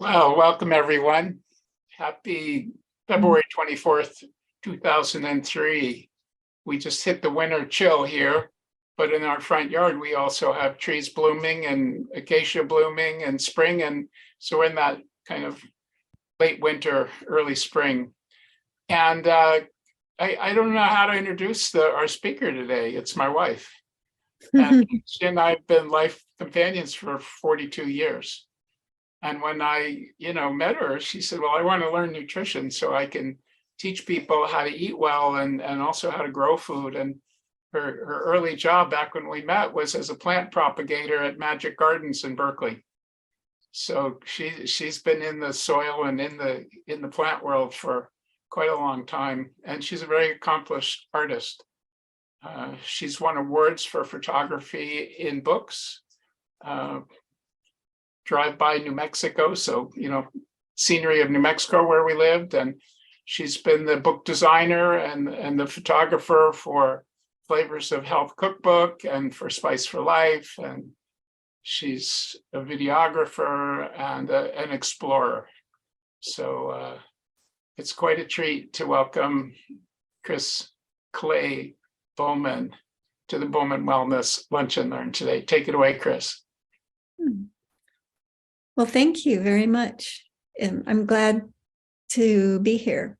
Well, welcome everyone. Happy February 24th, 2003. We just hit the winter chill here, but in our front yard, we also have trees blooming and acacia blooming and spring. And so we're in that kind of late winter, early spring. And I don't know how to introduce our speaker today. It's my wife. And she and I have been life companions for 42 years. And when I, met her, she said, well, I want to learn nutrition so I can teach people how to eat well and also how to grow food. And her early job back when we met was as a plant propagator at Magic Gardens in Berkeley. So she's been in the soil and in the plant world for quite a long time. And she's a very accomplished artist. She's won awards for photography in books. Drive by New Mexico, so scenery of New Mexico where we lived, and she's been the book designer and the photographer for Flavors of Health cookbook and for Spice for Life, and she's a videographer and an explorer. So it's quite a treat to welcome Chris Clay Bauman to the Bauman Wellness Lunch and Learn today. Take it away, Chris. Well, thank you very much. I'm glad to be here.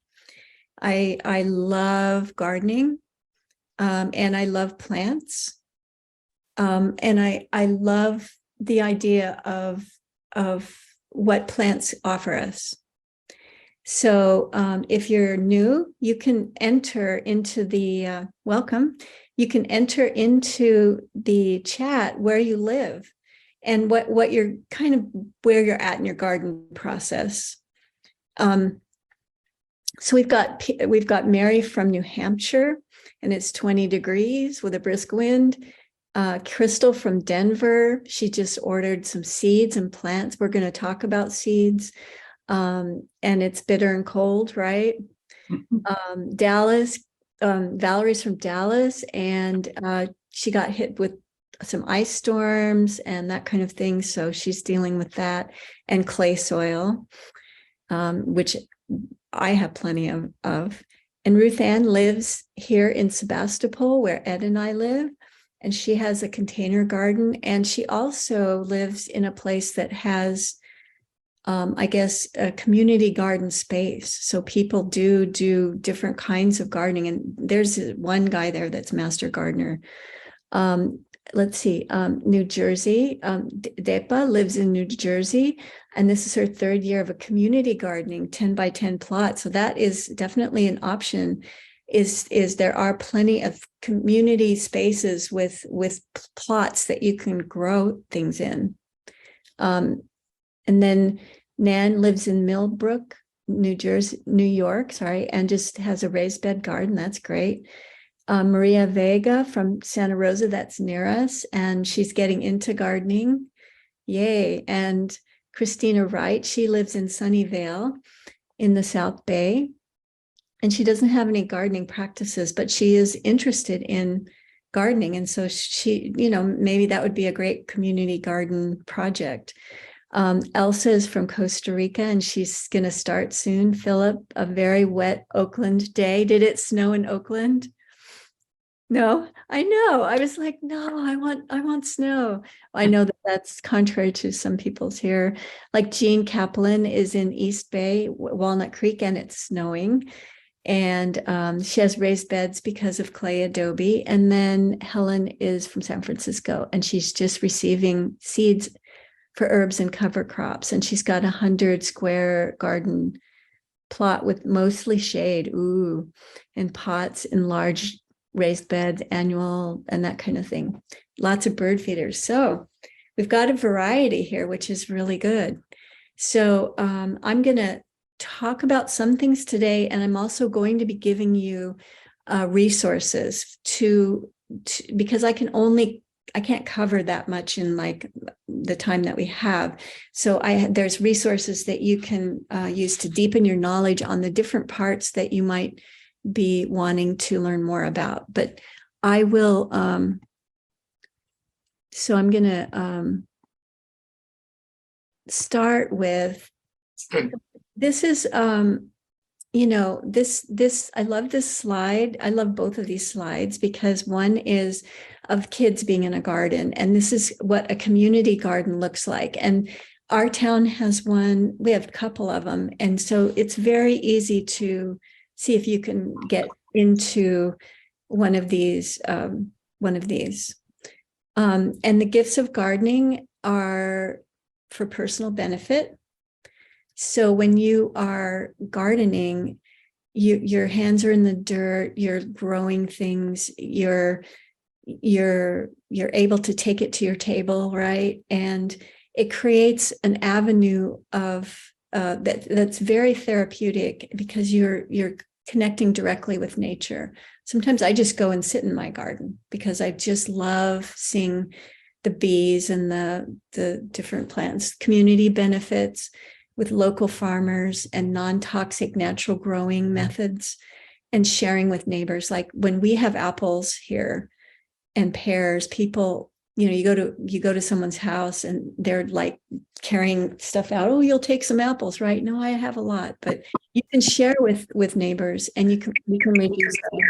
I love gardening, and I love plants, and I love the idea of what plants offer us. So if you're new, you can enter into the welcome. You can enter into the chat where you live and what you're kind of where you're at in your garden process. So we've got Mary from New Hampshire, and it's 20 degrees with a brisk wind. Crystal from Denver, she just ordered some seeds and plants. We're going to talk about seeds, and it's bitter and cold, right? Dallas, Valerie's from Dallas, and she got hit with some ice storms and that kind of thing. So she's dealing with that, and clay soil, which I have plenty of. And Ruth Ann lives here in Sebastopol, where Ed and I live, and she has a container garden. And she also lives in a place that has, I guess, a community garden space. So people do different kinds of gardening. And there's one guy there that's master gardener. Let's see, New Jersey. Depa lives in New Jersey, and this is her third year of a community gardening 10 by 10 plot. So that is definitely an option. Is there are plenty of community spaces with plots that you can grow things in. And then Nan lives in Millbrook, New York, and just has a raised bed garden. That's great. Maria Vega from Santa Rosa, that's near us, and she's getting into gardening. Yay. And Christina Wright, she lives in Sunnyvale in the South Bay, and she doesn't have any gardening practices, but she is interested in gardening. And so she, maybe that would be a great community garden project. Elsa is from Costa Rica, and she's going to start soon. Philip, a very wet Oakland day. Did it snow in Oakland? No, I know. I was like, no, I want snow. I know that that's contrary to some people's here. Like Jean Kaplan is in East Bay, Walnut Creek, and it's snowing. And she has raised beds because of clay adobe. And then Helen is from San Francisco, and she's just receiving seeds for herbs and cover crops. And she's got 100 square garden plot with mostly shade, and pots in large raised beds, annual, and that kind of thing. Lots of bird feeders. So we've got a variety here, which is really good. So I'm going to talk about some things today, and I'm also going to be giving you resources because I can't cover that much in like the time that we have. So there's resources that you can use to deepen your knowledge on the different parts that you might be wanting to learn more about. But I will, so I'm going to start with Good. This is, you know, I love this slide. I love both of these slides because one is of kids being in a garden, and this is what a community garden looks like. And our town has one, we have a couple of them. And so it's very easy to see if you can get into one of these, and the gifts of gardening are for personal benefit. So when you are gardening, your hands are in the dirt, you're growing things, you're able to take it to your table, right? And it creates an avenue of that's very therapeutic because you're connecting directly with nature. Sometimes I just go and sit in my garden because I just love seeing the bees and the different plants. Community benefits with local farmers and non-toxic natural growing methods, and sharing with neighbors. Like when we have apples here and pears, people, you know, you go to someone's house and they're like carrying stuff out. Oh, you'll take some apples, right? No, I have a lot, but you can share with neighbors, and you can reduce the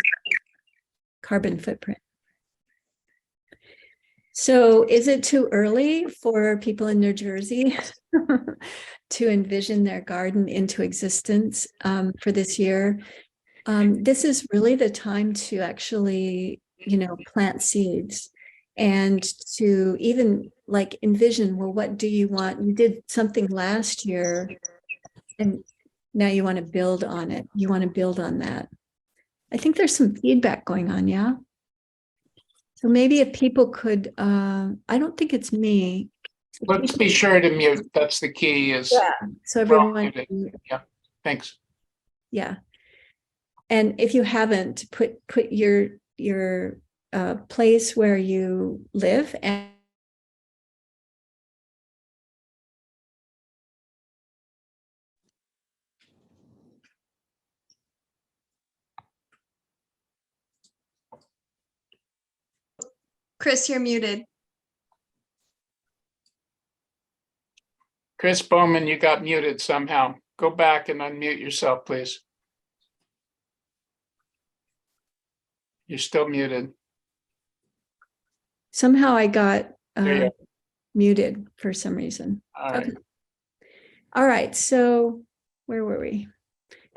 carbon footprint. So is it too early for people in New Jersey to envision their garden into existence for this year? This is really the time to actually, you know, plant seeds and to even like envision, well, what do you want? You did something last year and now you want to build on it. You want to build on that. I think there's some feedback going on, yeah? So maybe if people could, I don't think it's me. Let's be sure to mute. That's the key is. Yeah. So everyone, Yeah, thanks. yeah. And if you haven't, put your place where you live and Chris, you're muted. Chris Bauman, you got muted somehow. Go back and unmute yourself, please. You're still muted. somehow I got There you are. muted for some reason. All right. Okay. All right. So where were we?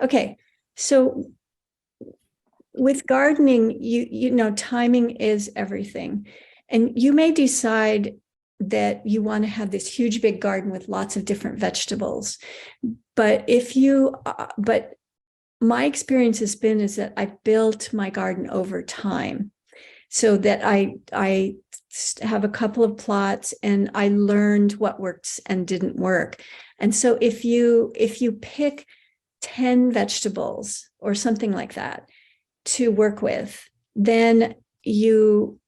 Okay. So with gardening, you know, timing is everything. And you may decide that you want to have this huge big garden with lots of different vegetables. But but my experience has been is that I've built my garden over time, so that I have a couple of plots and I learned what works and didn't work. And so if you pick 10 vegetables or something like that to work with, then you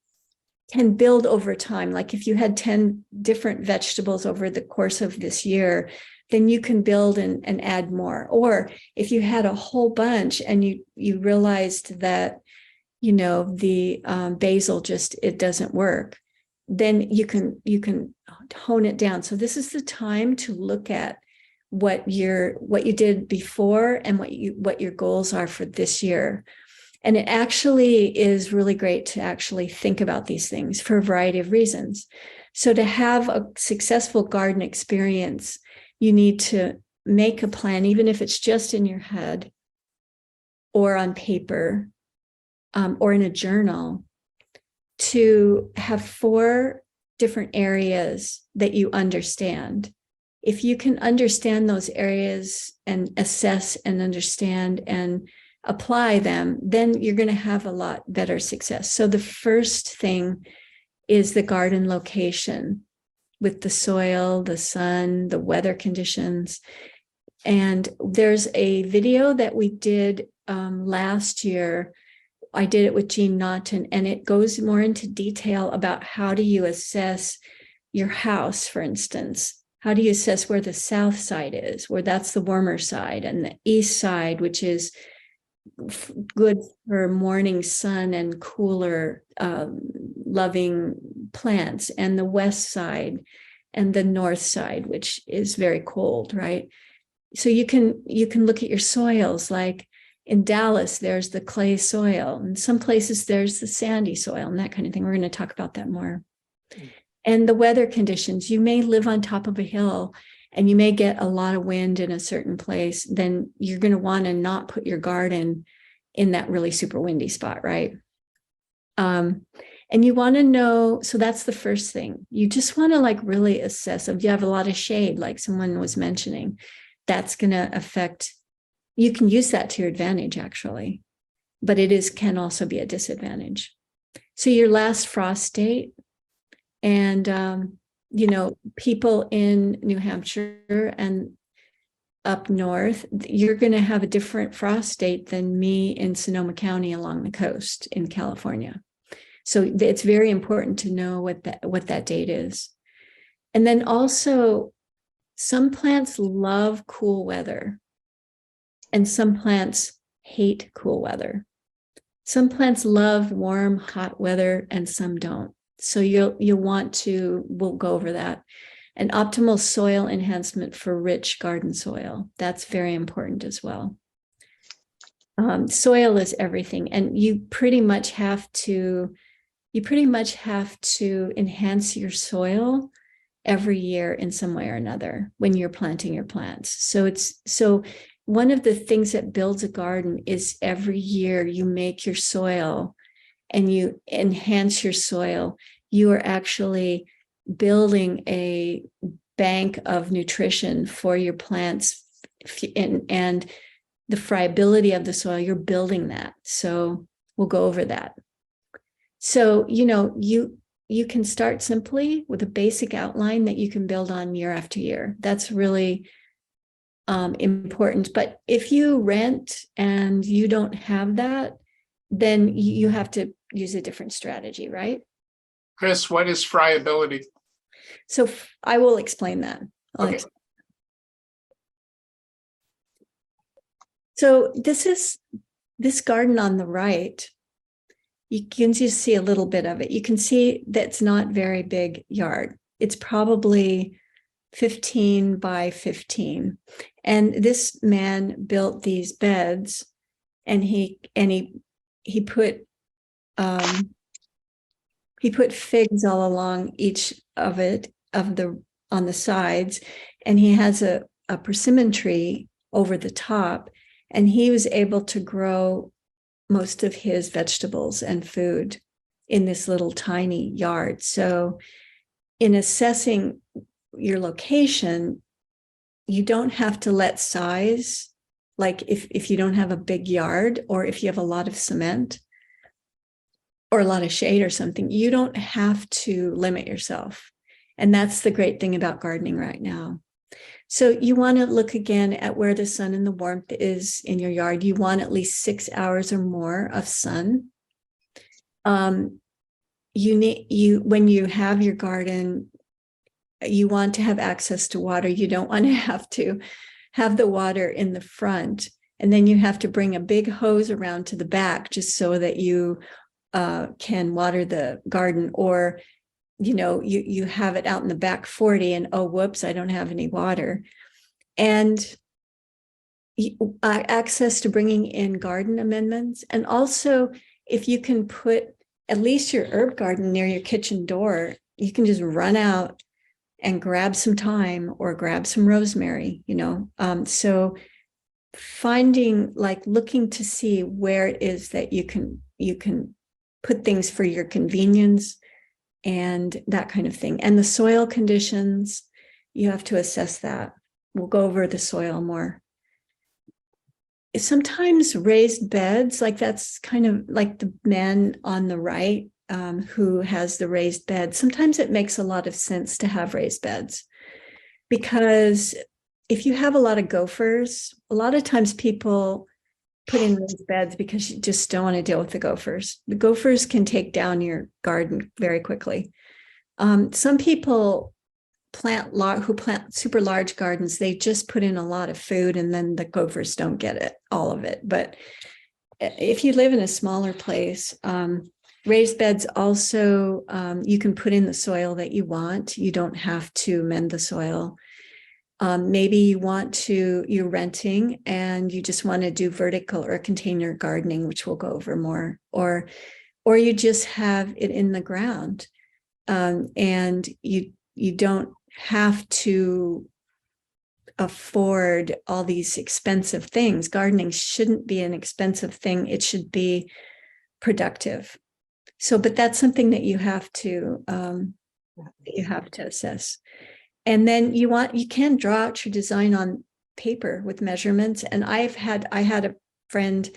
can build over time. Like if you had 10 different vegetables over the course of this year, then you can build and add more. Or if you had a whole bunch and you realized that, you know, the basil it doesn't work, then you can hone it down. So this is the time to look at what you did before and what your goals are for this year. And it actually is really great to actually think about these things for a variety of reasons. So to have a successful garden experience, you need to make a plan, even if it's just in your head or on paper or in a journal, to have 4 different areas that you understand. If you can understand those areas and assess and understand and apply them, then you're going to have a lot better success. So the first thing is the garden location with the soil, the sun, the weather conditions. And there's a video that we did last year. I did it with Jean Naughton, and it goes more into detail about how do you assess your house, for instance. How do you assess where the south side is, where that's the warmer side, and the east side, which is good for morning sun and cooler, loving plants, and the west side and the north side, which is very cold, right? so you can look at your soils. Like in Dallas, there's the clay soil, and some places there's the sandy soil and that kind of thing. We're going to talk about that more. And the weather conditions. You may live on top of a hill and you may get a lot of wind in a certain place. Then you're going to want to not put your garden in that really super windy spot, right? And you want to know, so that's the first thing. You just want to like really assess if you have a lot of shade, like someone was mentioning, that's going to affect, you can use that to your advantage actually, but can also be a disadvantage. So your last frost date, and people in New Hampshire and up north, you're going to have a different frost date than me in Sonoma County along the coast in California. So it's very important to know what that date is. And then also, some plants love cool weather and some plants hate cool weather. Some plants love warm, hot weather and some don't. So you'll want to, we'll go over that. An optimal soil enhancement for rich garden soil. That's very important as well. Soil is everything, and you pretty much have to enhance your soil every year in some way or another when you're planting your plants. So one of the things that builds a garden is every year you make your soil and you enhance your soil. You are actually building a bank of nutrition for your plants, and the friability of the soil, you're building that. So we'll go over that. So, you can start simply with a basic outline that you can build on year after year. That's really important. But if you rent and you don't have that, then you have to use a different strategy, right? Chris, what is friability? So I will explain that. Okay. So this garden on the right. You can just see a little bit of it. You can see that's not very big yard. It's probably 15 by 15. And this man built these beds, and he put figs all along each of it on the sides, and he has a persimmon tree over the top, and he was able to grow most of his vegetables and food in this little tiny yard. So in assessing your location, you don't have to let size, like if you don't have a big yard, or if you have a lot of cement or a lot of shade or something, you don't have to limit yourself. And that's the great thing about gardening right now. So you want to look again at where the sun and the warmth is in your yard. You want at least 6 hours or more of sun. When you have your garden, you want to have access to water. You don't want to have the water in the front, and then you have to bring a big hose around to the back just so that you can water the garden. Or you have it out in the back 40 and, oh, whoops, I don't have any water. And access to bringing in garden amendments. And also, if you can put at least your herb garden near your kitchen door, you can just run out and grab some thyme or grab some rosemary, so looking to see where it is that you can put things for your convenience and that kind of thing. And the soil conditions, you have to assess that. We'll go over the soil more. Sometimes raised beds, like that's kind of like the man on the right who has the raised bed. Sometimes it makes a lot of sense to have raised beds, because if you have a lot of gophers, a lot of times people put in raised beds because you just don't want to deal with the gophers. The gophers can take down your garden very quickly. Some people who plant super large gardens, they just put in a lot of food and then the gophers don't get all of it. But if you live in a smaller place, raised beds also, you can put in the soil that you want. You don't have to mend the soil. Maybe you're renting and you just want to do vertical or container gardening, which we'll go over more, or you just have it in the ground, and you don't have to afford all these expensive things. Gardening shouldn't be an expensive thing. It should be productive. So, but that's something that you have to assess. And then you can draw out your design on paper with measurements. And I had a friend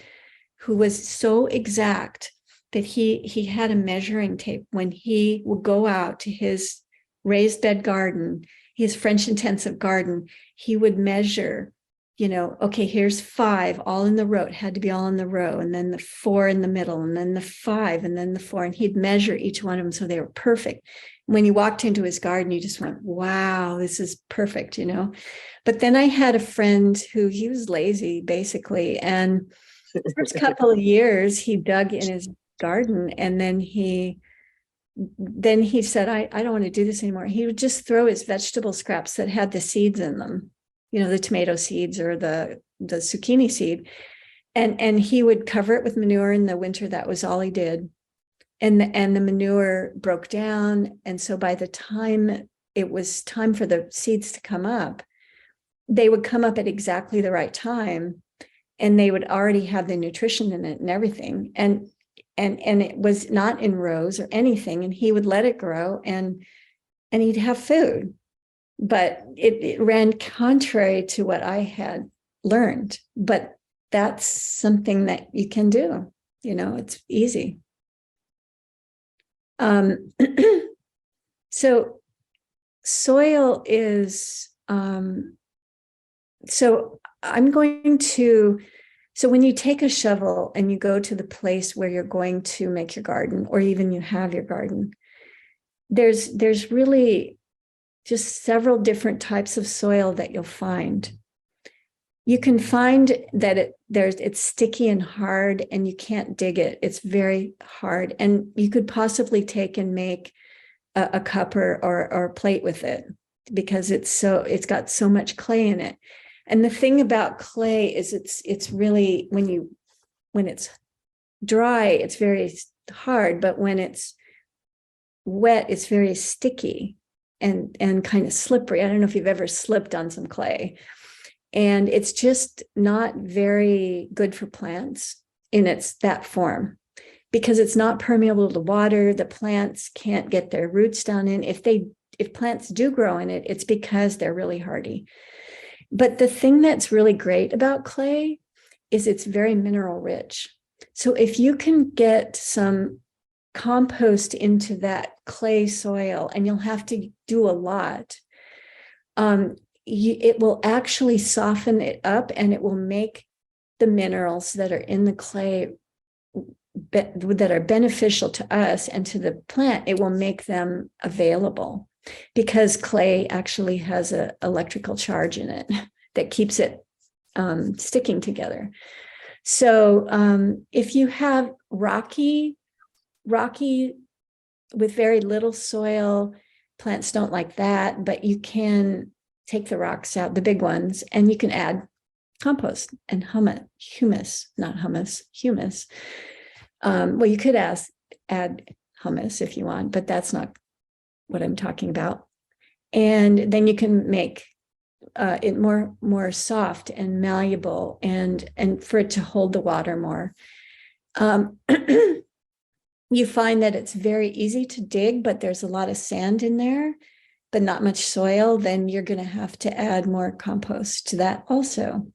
who was so exact that he had a measuring tape when he would go out to his raised bed garden, his French intensive garden. He would measure, okay, here's 5 all in the row. It had to be all in the row, and then the 4 in the middle, and then the 5, and then the 4. And he'd measure each one of them so they were perfect. When you walked into his garden, you just went, wow, this is perfect, But then I had a friend who, he was lazy, basically. And the first couple of years, he dug in his garden, and then he said, I don't want to do this anymore. He would just throw his vegetable scraps that had the seeds in them, the tomato seeds or the zucchini seed. And he would cover it with manure in the winter. That was all he did. And the manure broke down. And so by the time it was time for the seeds to come up, they would come up at exactly the right time. And they would already have the nutrition in it and everything. And it was not in rows or anything. And he would let it grow and he'd have food. But it ran contrary to what I had learned. But that's something that you can do. It's easy. So soil is, so when you take a shovel and you go to the place where you're going to make your garden, or even you have your garden, there's really just several different types of soil that you'll find. You can find that it's sticky and hard and you can't dig it. It's very hard. And you could possibly take and make a cup or a plate with it, because it's got so much clay in it. And the thing about clay is it's really, when it's dry, it's very hard, but when it's wet, it's very sticky and kind of slippery. I don't know if you've ever slipped on some clay. And it's just not very good for plants in that form, because it's not permeable to water. The plants can't get their roots down in. If plants do grow in it, it's because they're really hardy. But the thing that's really great about clay is it's very mineral rich. So if you can get some compost into that clay soil, and you'll have to do a lot, it will actually soften it up, and it will make the minerals that are in the clay that are beneficial to us and to the plant. It will make them available, because clay actually has an electrical charge in it that keeps it sticking together. So if you have rocky with very little soil, plants don't like that, but you can take the rocks out, the big ones, and you can add compost and humus. Well, you could add humus if you want, but that's not what I'm talking about. And then you can make it more soft and malleable, and for it to hold the water more. You find that it's very easy to dig, but there's a lot of sand in there, but not much soil. Then you're going to have to add more compost to that also,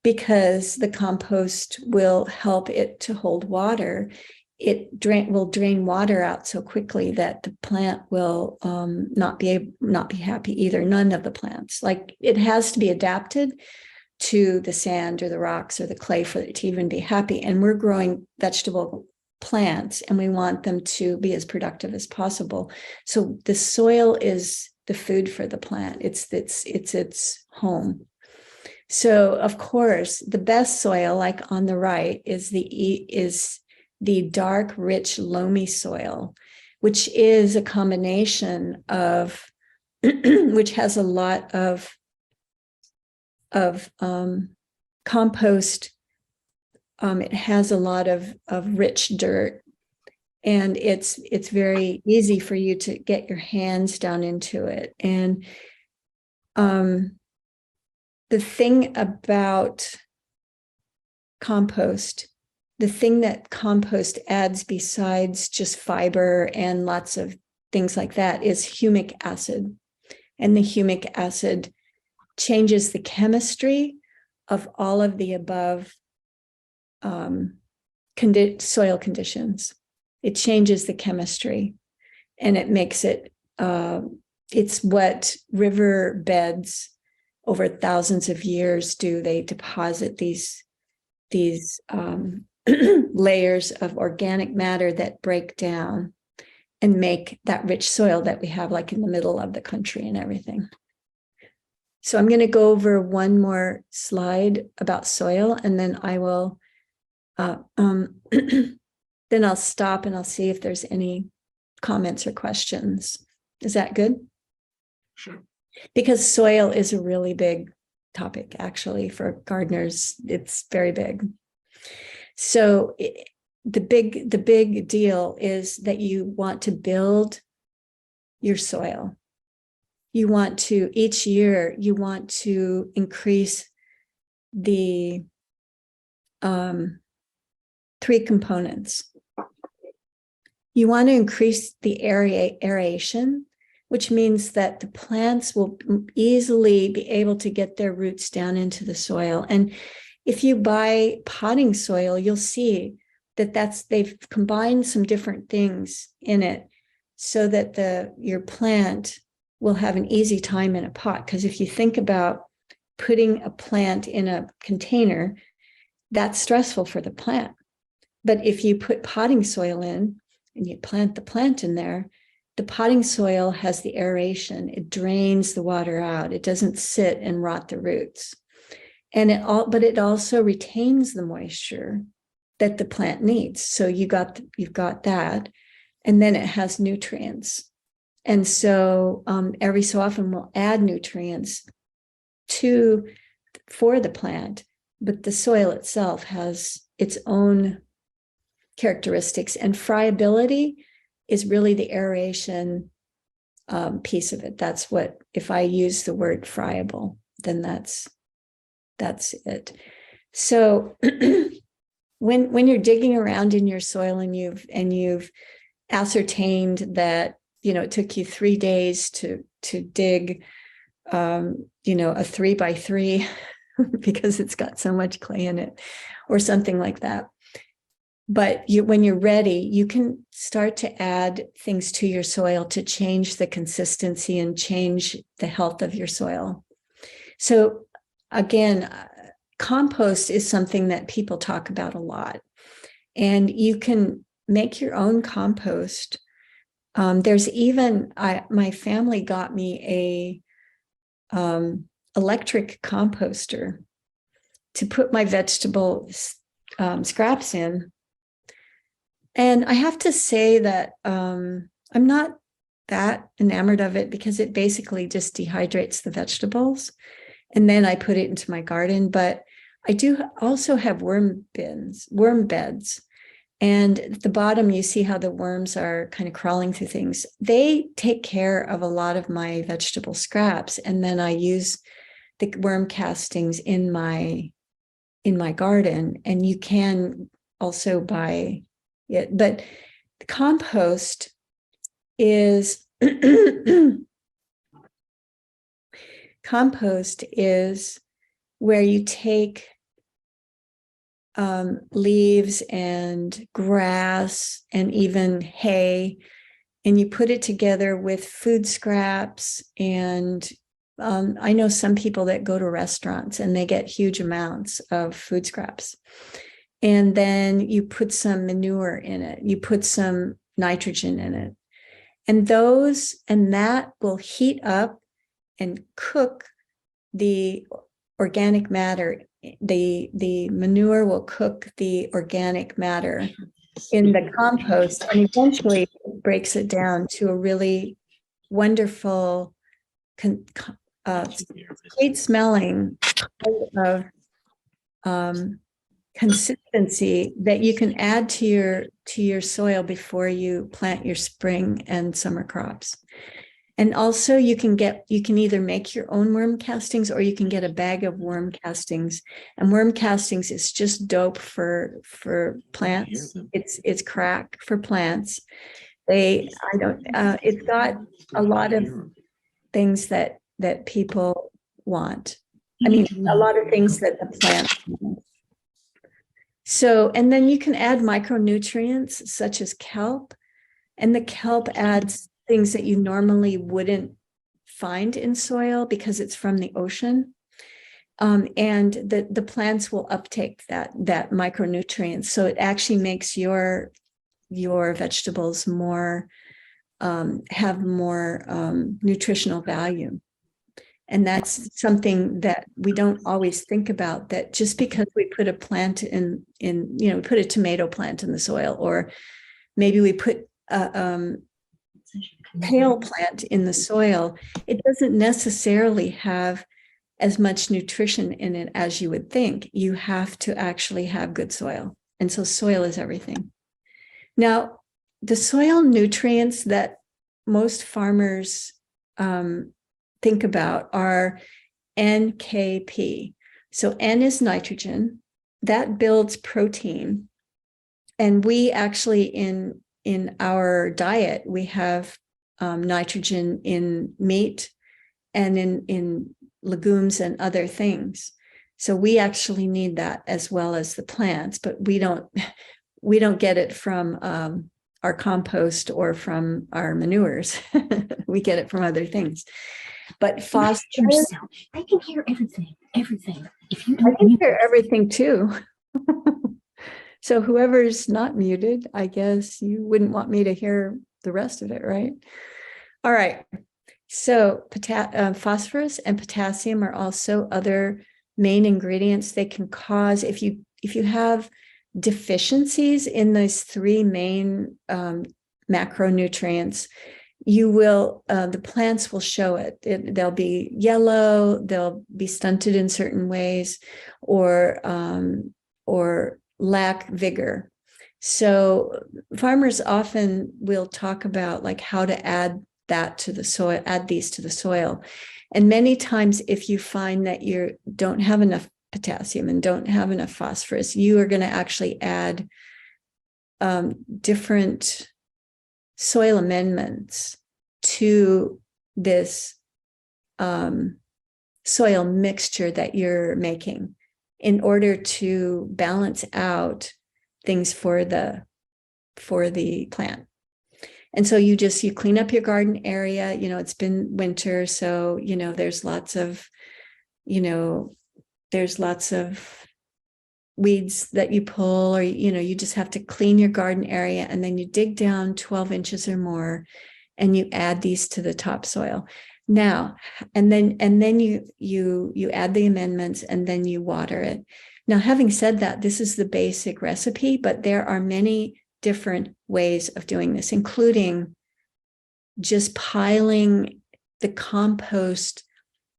because the compost will help it to hold water. It will drain water out so quickly that the plant will not be happy either. None of the plants. Like, it has to be adapted to the sand or the rocks or the clay for it to even be happy. And we're growing vegetable plants, and we want them to be as productive as possible. So the soil is the food for the plant. It's its home. So of course, the best soil, like on the right, is the dark, rich, loamy soil, which is a combination of, which has a lot of compost. It has a lot of rich dirt, and it's very easy for you to get your hands down into it. And the thing about compost, the thing that compost adds besides just fiber and lots of things like that is humic acid. And the humic acid changes the chemistry of all of the above soil conditions. It changes the chemistry, and it makes it, it's what river beds over thousands of years do. They deposit these layers of organic matter that break down and make that rich soil that we have, like in the middle of the country and everything. So I'm going to go over one more slide about soil, and then I will then I'll stop and I'll see if there's any comments or questions. Is that good? Sure. Because soil is a really big topic, actually, for gardeners. It's very big. So the big deal is that you want to build your soil. You want to, each year, you want to increase the 3 components. You want to increase the aeration, which means that the plants will easily be able to get their roots down into the soil. And if you buy potting soil, you'll see that they've combined some different things in it so that your plant will have an easy time in a pot. Because if you think about putting a plant in a container, that's stressful for the plant. But if you put potting soil in and you plant the plant in there, the potting soil has the aeration. It drains the water out. It doesn't sit and rot the roots. But it also retains the moisture that the plant needs. So you've got that, and then it has nutrients. And so every so often we'll add nutrients for the plant, but the soil itself has its own characteristics, and friability is really the aeration piece of it. That's what, if I use the word friable, then that's it. So when you're digging around in your soil and you've ascertained that, it took you 3 days to dig a 3x3 because it's got so much clay in it or something like that. But when you're ready, you can start to add things to your soil to change the consistency and change the health of your soil. So again, compost is something that people talk about a lot, and you can make your own compost. There's even, my family got me a electric composter to put my vegetable scraps in. And I have to say that I'm not that enamored of it, because it basically just dehydrates the vegetables. And then I put it into my garden. But I do also have worm beds. And at the bottom, you see how the worms are kind of crawling through things. They take care of a lot of my vegetable scraps. And then I use the worm castings in my garden. And you can also buy it. But the compost is where you take leaves and grass and even hay, and you put it together with food scraps. And I know some people that go to restaurants and they get huge amounts of food scraps. And then you put some manure in it, you put some nitrogen in it. And that will heat up and cook the organic matter. The manure will cook the organic matter in the compost, and eventually it breaks it down to a really wonderful sweet smelling kind of consistency that you can add to your soil before you plant your spring and summer crops. And also you can either make your own worm castings or you can get a bag of worm castings. And worm castings is just dope for plants. It's crack for plants. It's got a lot of things that people want. I mean, a lot of things that the plant wants. So, and then you can add micronutrients such as kelp, and the kelp adds things that you normally wouldn't find in soil because it's from the ocean. And the plants will uptake that micronutrients. So it actually makes your vegetables more, have more nutritional value. And that's something that we don't always think about, that just because we put a plant in put a tomato plant in the soil, or maybe we put a kale plant in the soil, it doesn't necessarily have as much nutrition in it as you would think. You have to actually have good soil. And so soil is everything. Now, the soil nutrients that most farmers think about are NKP. So N is nitrogen, that builds protein. And we actually in our diet, we have nitrogen in meat and in legumes and other things. So we actually need that as well as the plants, but we don't get it from our compost or from our manures. We get it from other things. But phosphorus, I can hear everything. If you I don't can mute hear this. everything too. So whoever's not muted, I guess you wouldn't want me to hear the rest of it, right? All right. So phosphorus and potassium are also other main ingredients. They can cause, if you have deficiencies in those three main macronutrients, the plants will show it. They'll be yellow, they'll be stunted in certain ways, or lack vigor. So farmers often will talk about like how to add that to the soil, add these to the soil. And many times if you find that you don't have enough potassium and don't have enough phosphorus, you are going to actually add different soil amendments to this soil mixture that you're making in order to balance out things for the plant. And so you clean up your garden area. It's been winter, so there's lots of weeds that you pull, or you just have to clean your garden area, and then you dig down 12 inches or more and you add these to the topsoil. Now, and then you add the amendments, and then you water it. Now, having said that, this is the basic recipe, but there are many different ways of doing this, including just piling the compost,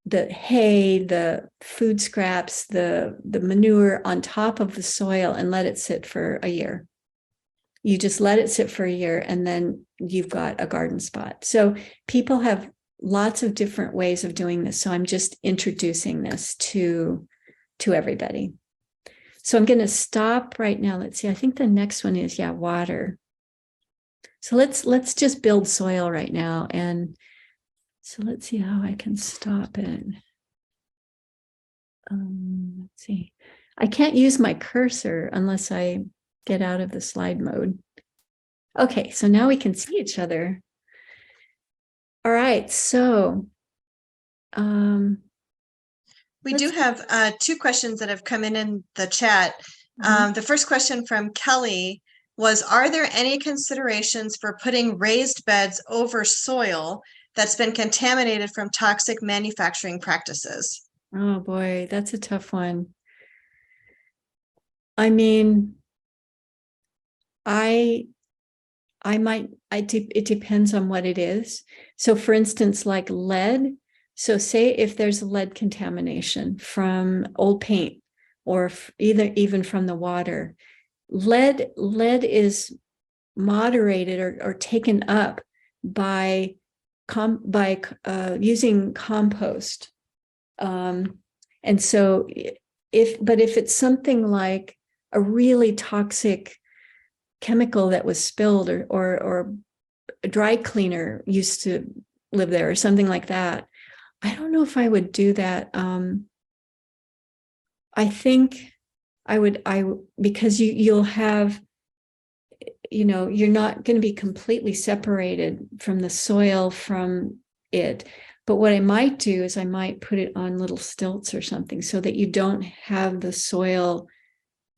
the hay, the food scraps, the manure on top of the soil and let it sit for a year. You just let it sit for a year, and then you've got a garden spot. So people have lots of different ways of doing this. So I'm just introducing this to everybody. So I'm going to stop right now. Let's see. I think the next one is, water. So let's just build soil right now. And so let's see how I can stop it. Let's see. I can't use my cursor unless I get out of the slide mode. Okay, so now we can see each other. All right, so We do have two questions that have come in the chat. The first question from Kelly was, are there any considerations for putting raised beds over soil that's been contaminated from toxic manufacturing practices? Oh boy, that's a tough one. I mean, it depends on what it is. So for instance, like lead, So say if there's lead contamination from old paint or even from the water, lead is moderated or taken up by using compost. And so if it's something like a really toxic chemical that was spilled or a dry cleaner used to live there or something like that, I don't know if I would do that. I think I would, because you'll have, you're not going to be completely separated from the soil from it. But what I might do is I might put it on little stilts or something so that you don't have the soil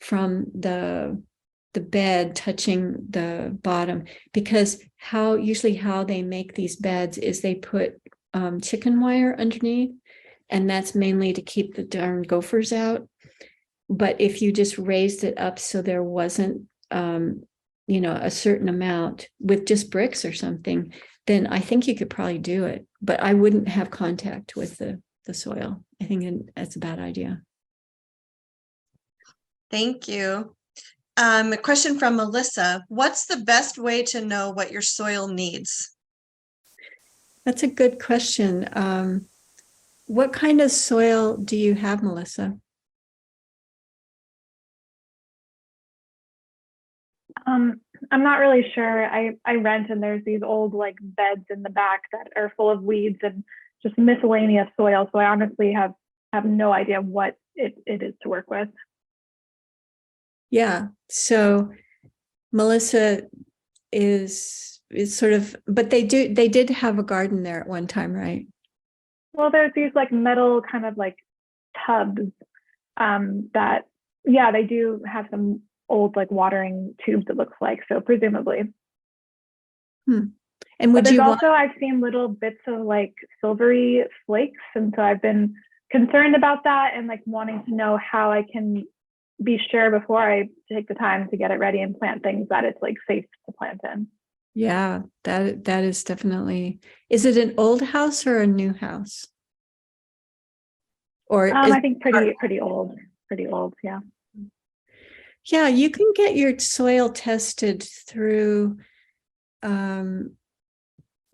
from the bed touching the bottom, because usually how they make these beds is they put chicken wire underneath, and that's mainly to keep the darn gophers out. But if you just raised it up so there wasn't a certain amount with just bricks or something, then I think you could probably do it. But I wouldn't have contact with the soil. I think that's a bad idea. Thank you. A question from Melissa. What's the best way to know what your soil needs? That's a good question. What kind of soil do you have, Melissa? I'm not really sure. I rent, and there's these old like beds in the back that are full of weeds and just miscellaneous soil. So I honestly have no idea what it is to work with. Yeah. So Melissa is sort of, but they did have a garden there at one time, right? Well, there's these like metal kind of like tubs that, yeah, they do have some old like watering tubes, it looks like, so presumably. And would you also I've seen little bits of like silvery flakes, and so I've been concerned about that and like wanting to know how I can be sure before I take the time to get it ready and plant things that it's like safe to plant in. Yeah, that is definitely. Is it an old house or a new house? Or I think pretty old, yeah. Yeah, you can get your soil tested through. Yeah,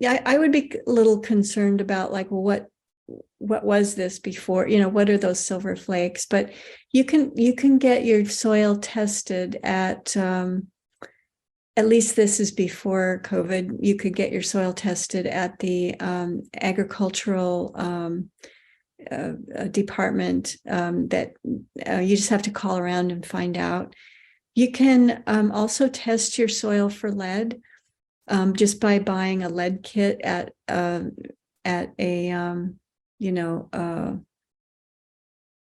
I would be a little concerned about like, well, what was this before? What are those silver flakes? But you can get your soil tested at least this is before COVID. You could get your soil tested at the agricultural department that you just have to call around and find out. You can also test your soil for lead just by buying a lead kit at a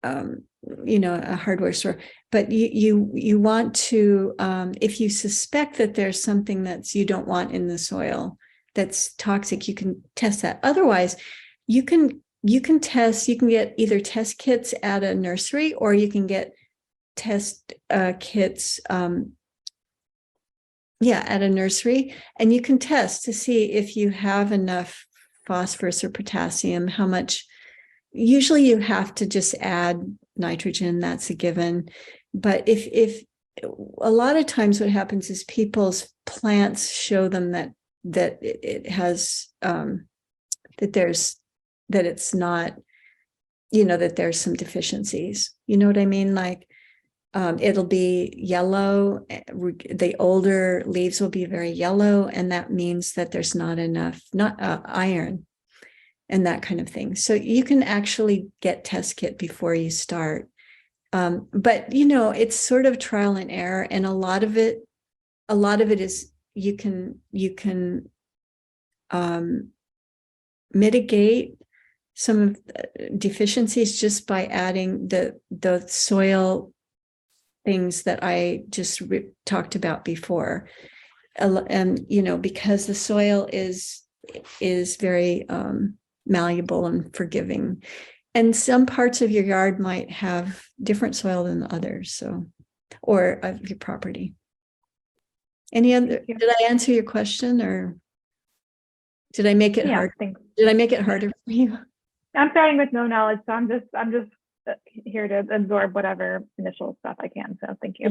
a hardware store. But you want to, if you suspect that there's something you don't want in the soil that's toxic, you can test that. Otherwise, you can get either test kits at a nursery, or you can get test kits at a nursery, and you can test to see if you have enough phosphorus or potassium, how much. Usually you have to just add nitrogen, that's a given. But if a lot of times what happens is people's plants show them that it has that it's not, that there's some deficiencies. You know what I mean? Like it'll be yellow. The older leaves will be very yellow, and that means that there's not enough iron and that kind of thing. So you can actually get test kit before you start. But it's sort of trial and error, and a lot of it is you can mitigate some of the deficiencies just by adding the soil things that I just talked about before. And because the soil is very malleable and forgiving, and some parts of your yard might have different soil than others, or of your property. Any other? Did I answer your question, or did I make it hard? Thanks. Did I make it harder for you? I'm starting with no knowledge, so I'm just here to absorb whatever initial stuff I can. So thank you.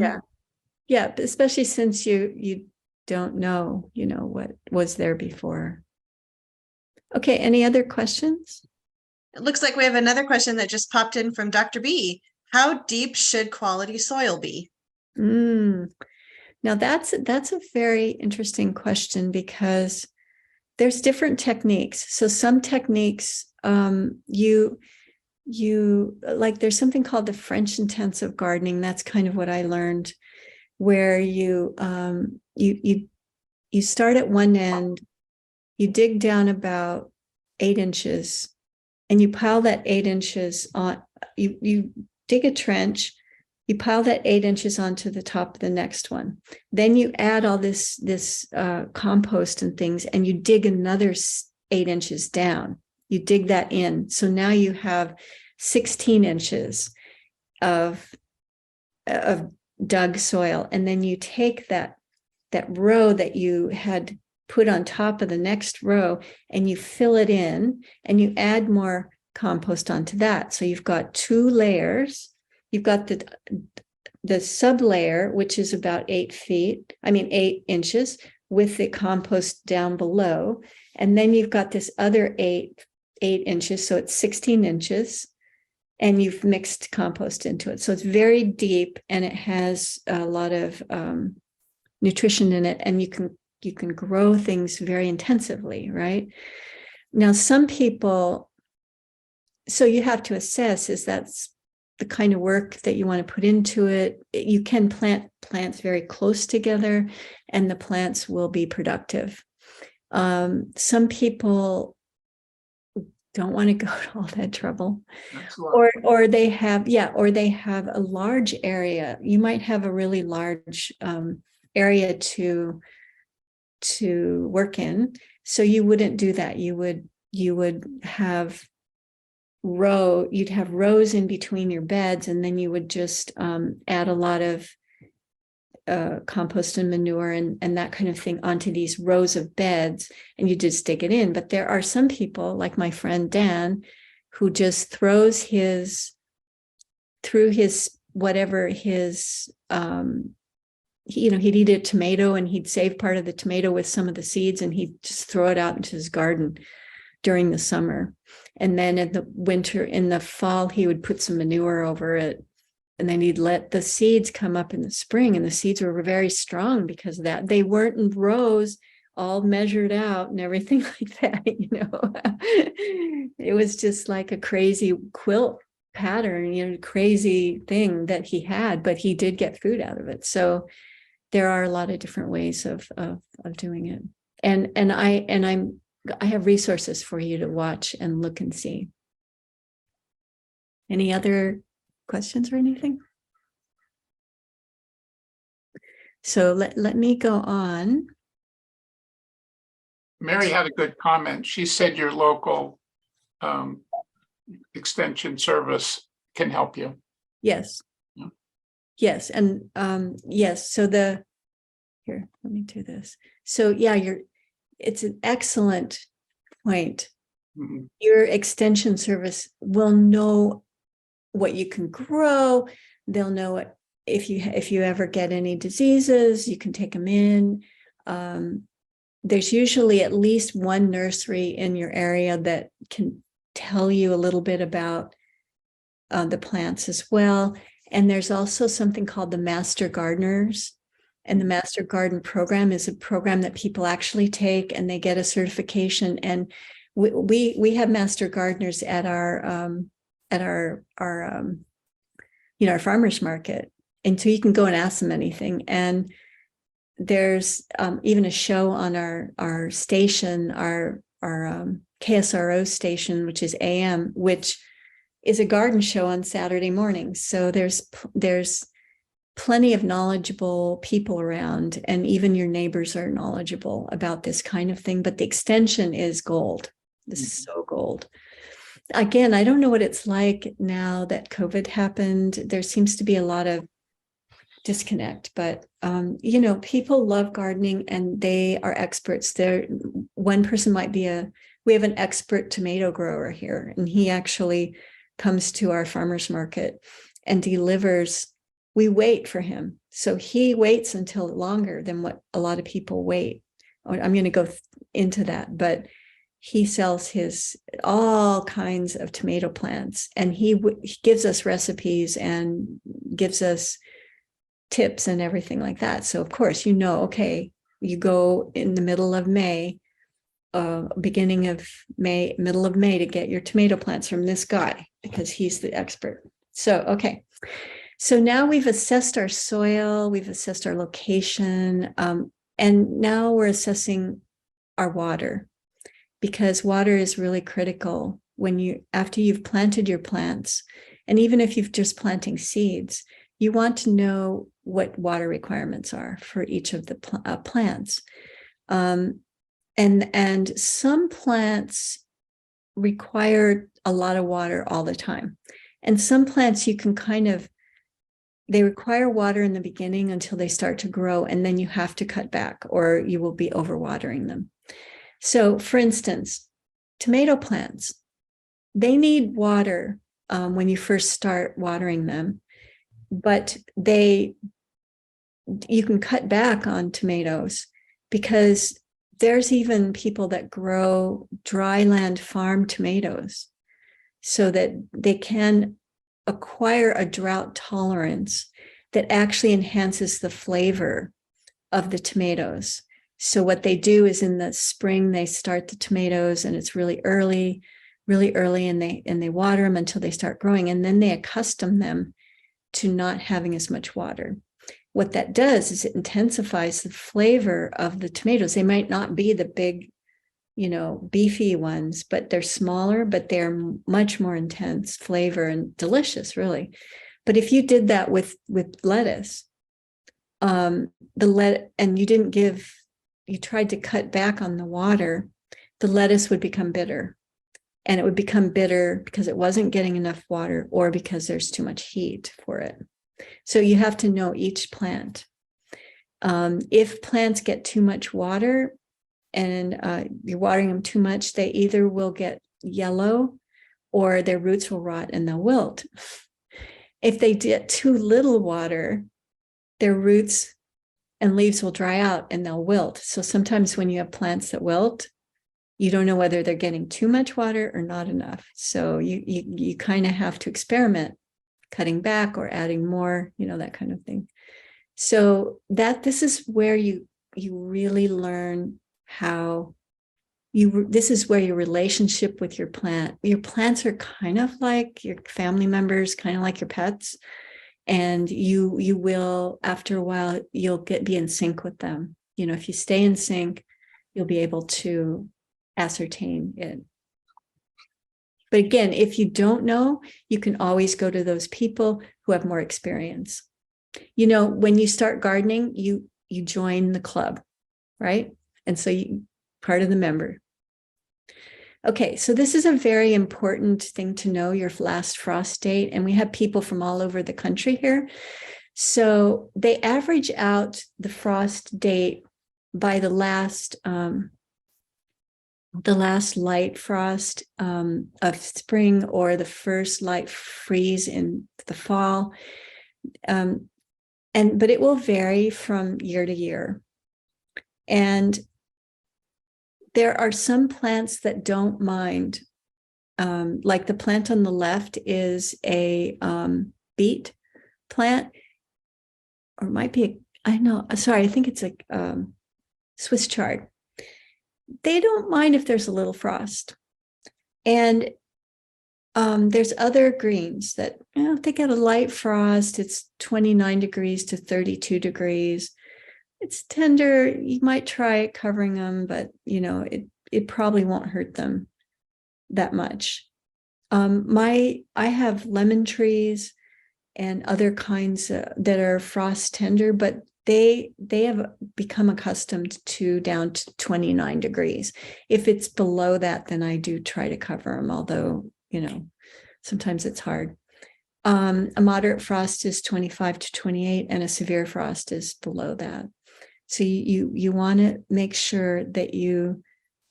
Yeah, but especially since you don't know, what was there before. Okay, any other questions? It looks like we have another question that just popped in from Dr. B. How deep should quality soil be? Now that's a very interesting question, because there's different techniques. So some techniques, you like, there's something called the French intensive gardening. That's kind of what I learned, where you start at one end, you dig down about 8 inches, and you pile that 8 inches on. You dig a trench, you pile that 8 inches onto the top of the next one. Then you add all this compost and things, and you dig another 8 inches down. You dig that in. So now you have 16 inches of dug soil. And then you take that row that you had put on top of the next row, and you fill it in, and you add more compost onto that. So you've got 2 layers. You've got the sub layer, which is about 8 inches, with the compost down below. And then you've got this other 8 inches. So it's 16 inches. And you've mixed compost into it. So it's very deep, and it has a lot of nutrition in it. And you can grow things very intensively, right? Now, some people, so you have to assess, is that's the kind of work that you want to put into it. You can plant plants very close together, and the plants will be productive. Some people don't want to go to all that trouble, or they have a large area. You might have a really large area to work in, so you wouldn't do that. You would have rows in between your beds, and then you would just add a lot of compost and manure and that kind of thing onto these rows of beds, and you just stick it in. But there are some people, like my friend Dan, who just throws he'd eat a tomato, and he'd save part of the tomato with some of the seeds, and he'd just throw it out into his garden during the summer. And then in the fall, he would put some manure over it. And then he'd let the seeds come up in the spring, and the seeds were very strong because of that. They weren't in rows all measured out and everything like that, It was just like a crazy quilt pattern, crazy thing that he had, but he did get food out of it. So there are a lot of different ways of doing it. And I have resources for you to watch and look and see. Any other questions or anything? So let me go on. Mary had a good comment. She said your local extension service can help you. Yes. Yeah. Yes. And yes. So here, let me do this. So yeah, it's an excellent point. Mm-hmm. Your extension service will know what you can grow. They'll know it. If you ever get any diseases, you can take them in. There's usually at least one nursery in your area that can tell you a little bit about the plants as well. And there's also something called the Master Gardeners. And the Master Garden program is a program that people actually take, and they get a certification. And we have Master Gardeners at our farmers market, and so you can go and ask them anything. And there's even a show on our station, our KSRO station, which is AM, which is a garden show on Saturday mornings. So there's plenty of knowledgeable people around, and even your neighbors are knowledgeable about this kind of thing. But the extension is gold. This is so gold. Again, I don't know what it's like now that COVID happened. There seems to be a lot of disconnect, but people love gardening, and they are experts. One person might be a we have an expert tomato grower here, and he actually comes to our farmers market and delivers. We wait for him. So he waits until longer than what a lot of people wait. I'm going to go into that, but he sells his all kinds of tomato plants, and he gives us recipes and gives us tips and everything like that. So of course, okay, you go in the middle of May, beginning of May, middle of May, to get your tomato plants from this guy because he's the expert. So, okay. So now we've assessed our soil, we've assessed our location, and now we're assessing our water, because water is really critical after you've planted your plants. And even if you've just planting seeds, you want to know what water requirements are for each of the plants. And some plants require a lot of water all the time. And some plants you can they require water in the beginning until they start to grow, and then you have to cut back or you will be overwatering them. So for instance, tomato plants, they need water when you first start watering them, but you can cut back on tomatoes, because there's even people that grow dryland farm tomatoes so that they can acquire a drought tolerance that actually enhances the flavor of the tomatoes. So what they do is in the spring, they start the tomatoes and it's really early, and they water them until they start growing. And then they accustom them to not having as much water. What that does is it intensifies the flavor of the tomatoes. They might not be the big, beefy ones, but they're smaller, but they're much more intense flavor and delicious, really. But if you did that with lettuce, and you tried to cut back on the water, the lettuce would become bitter. And it would become bitter because it wasn't getting enough water, or because there's too much heat for it. So you have to know each plant. If plants get too much water and you're watering them too much, they either will get yellow or their roots will rot and they'll wilt. If they get too little water, their roots and leaves will dry out and they'll wilt. So sometimes when you have plants that wilt, you don't know whether they're getting too much water or not enough. So you kind of have to experiment, cutting back or adding more, that kind of thing. So this is where you really learn this is where your relationship with your plants are kind of like your family members, kind of like your pets. And you will, after a while, you'll be in sync with them. If you stay in sync, you'll be able to ascertain it. But again, if you don't know, you can always go to those people who have more experience. When you start gardening, you join the club, right? And so you part of the member. Okay, so this is a very important thing to know, your last frost date. And we have people from all over the country here. So they average out the frost date by the last light frost of spring, or the first light freeze in the fall. But it will vary from year to year. And there are some plants that don't mind. Like the plant on the left is a beet plant, or it might be, I think it's a Swiss chard. They don't mind if there's a little frost. And there's other greens that, if they get a light frost, it's 29 degrees to 32 degrees. It's tender. You might try covering them, but it probably won't hurt them that much. I have lemon trees and other kinds that are frost tender, but they have become accustomed to down to 29 degrees. If it's below that, then I do try to cover them, although, sometimes it's hard. A moderate frost is 25 to 28, and a severe frost is below that. So you want to make sure that you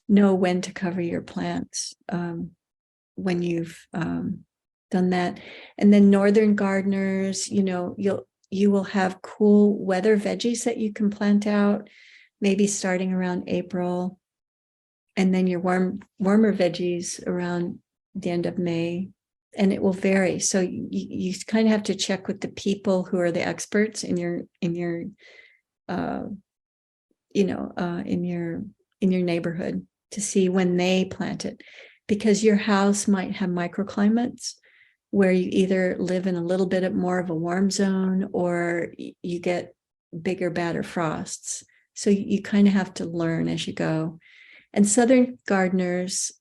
know when to cover your plants when you've done that. And then northern gardeners, you will have cool weather veggies that you can plant out, maybe starting around April, and then your warmer veggies around the end of May, and it will vary. So you kind of have to check with the people who are the experts in your neighborhood to see when they plant it, because your house might have microclimates where you either live in a little bit more of a warm zone or you get bigger, badder frosts. So you kind of have to learn as you go. And southern gardeners,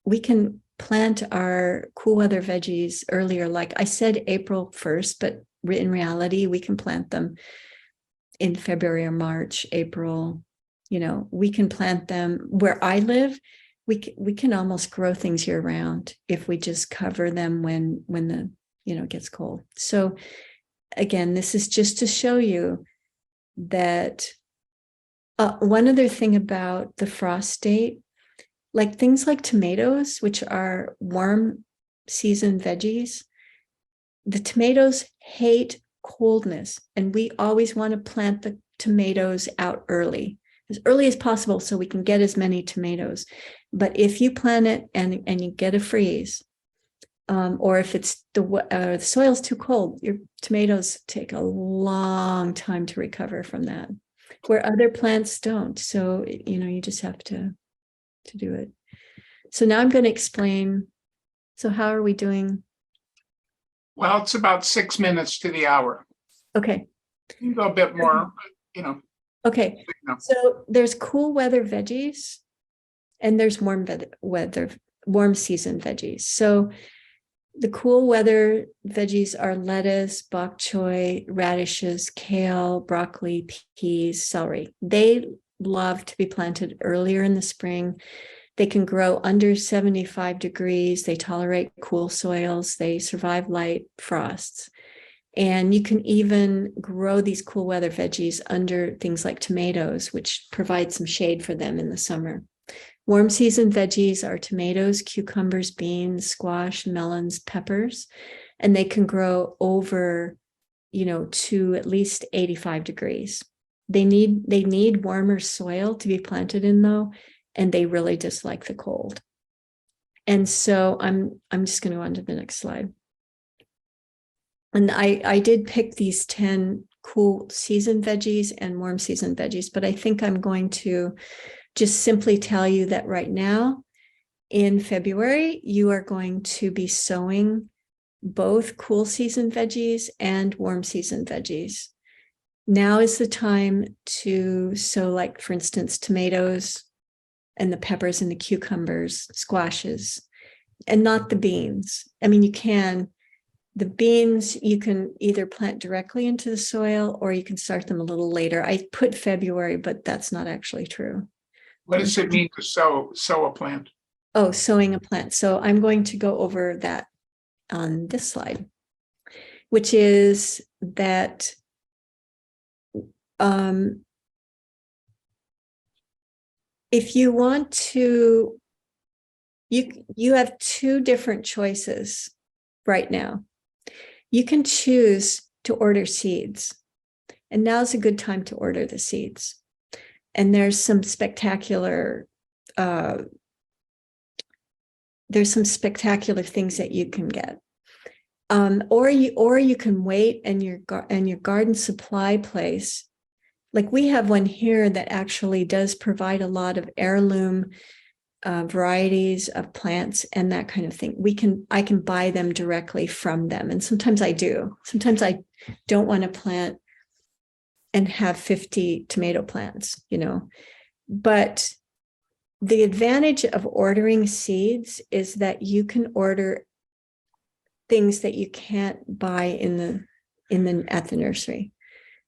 we can plant our cool weather veggies earlier. Like I said, April 1st, but in reality, we can plant them in February or March, April. We can plant them where I live. We can almost grow things year round if we just cover them when the it gets cold. So again, this is just to show you that one other thing about the frost date, like things like tomatoes, which are warm season veggies, the tomatoes hate coldness, and we always want to plant the tomatoes out early as possible so we can get as many tomatoes. But if you plant it and you get a freeze, or if it's the soil's too cold, your tomatoes take a long time to recover from that, where other plants don't. So you just have to do it. So now I'm going to explain. So how are we doing? Well, it's about 6 minutes to the hour. Okay. You can go a bit more, Okay. So there's cool weather veggies and there's warm season veggies. So the cool weather veggies are lettuce, bok choy, radishes, kale, broccoli, peas, celery. They love to be planted earlier in the spring. They can grow under 75 degrees. They tolerate cool soils. They survive light frosts. And you can even grow these cool weather veggies under things like tomatoes, which provide some shade for them in the summer. Warm season veggies are tomatoes, cucumbers, beans, squash, melons, peppers, and they can grow over, to at least 85 degrees. They need warmer soil to be planted in, though, and they really dislike the cold. And so I'm just going to go on to the next slide. And I did pick these 10 cool season veggies and warm season veggies, but I think I'm going to just simply tell you that right now in February, you are going to be sowing both cool season veggies and warm season veggies. Now is the time to sow, like, for instance, tomatoes and the peppers and the cucumbers, squashes, and not the beans. I mean, you can. The beans, you can either plant directly into the soil or you can start them a little later. I put February, but that's not actually true. What does it mean to sow a plant? Oh, sowing a plant. So I'm going to go over that on this slide, which is that if you want to, you have two different choices right now. You can choose to order seeds, and now's a good time to order the seeds. And there's some spectacular things that you can get. Or you can wait, and your garden supply place, like we have one here that actually does provide a lot of heirloom varieties of plants and that kind of thing. I can buy them directly from them, and sometimes I do. Sometimes I don't want to plant and have 50 tomato plants, But the advantage of ordering seeds is that you can order things that you can't buy at the nursery,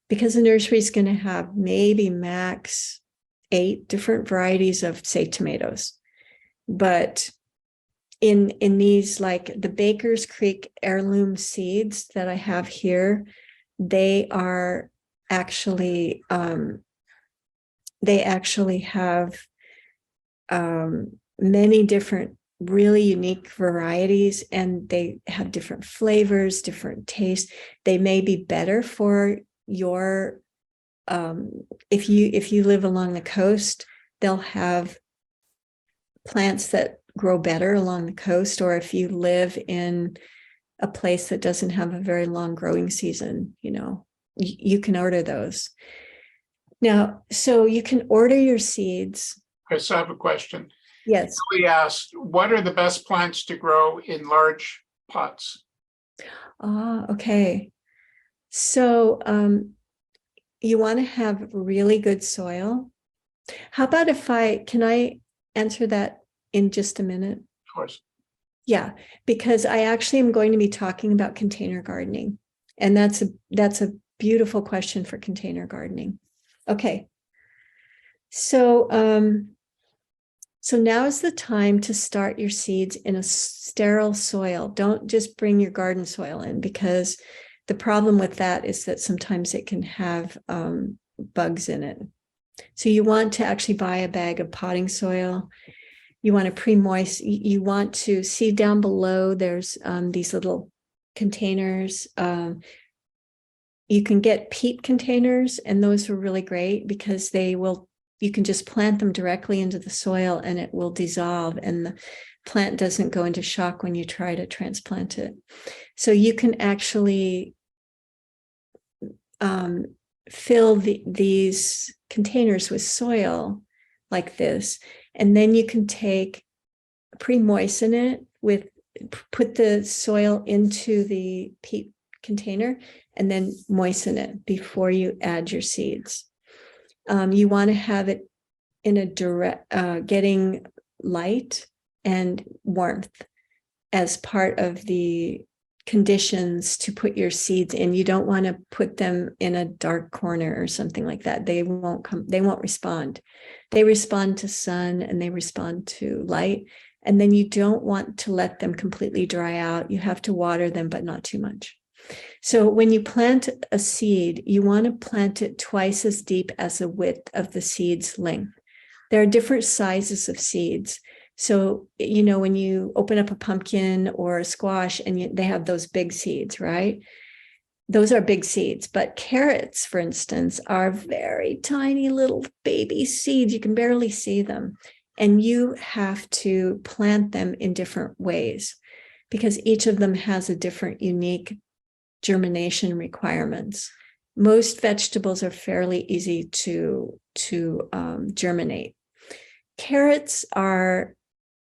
because the nursery is going to have maybe max 8 different varieties of, say, tomatoes. But in these, like the Baker's Creek heirloom seeds that I have here, they are actually have many different really unique varieties, and they have different flavors, different tastes. They may be better for your if you live along the coast, they'll have plants that grow better along the coast, or if you live in a place that doesn't have a very long growing season, you can order those. Now, so you can order your seeds. Chris, I have a question. Yes. We asked, what are the best plants to grow in large pots? Okay. So you want to have really good soil. How about can I answer that in just a minute? Of course. Yeah, because I actually am going to be talking about container gardening. And that's a beautiful question for container gardening. Okay. So now is the time to start your seeds in a sterile soil. Don't just bring your garden soil in, because the problem with that is that sometimes it can have bugs in it. So you want to actually buy a bag of potting soil. You want to pre-moist. You want to see down below, there's these little containers. You can get peat containers, and those are really great because you can just plant them directly into the soil and it will dissolve, and the plant doesn't go into shock when you try to transplant it. So you can actually fill these containers with soil like this, and then you can pre-moisten it put the soil into the peat container and then moisten it before you add your seeds. You want to have it in a direct, getting light and warmth as part of the conditions to put your seeds in. You don't want to put them in a dark corner or something like that. They won't respond. They respond to sun and they respond to light. And then you don't want to let them completely dry out. You have to water them, but not too much. So when you plant a seed, you want to plant it twice as deep as the width of the seed's length. There are different sizes of seeds. So, when you open up a pumpkin or a squash and they have those big seeds, right? Those are big seeds. But carrots, for instance, are very tiny little baby seeds. You can barely see them. And you have to plant them in different ways because each of them has a different unique germination requirements. Most vegetables are fairly easy to germinate. Carrots are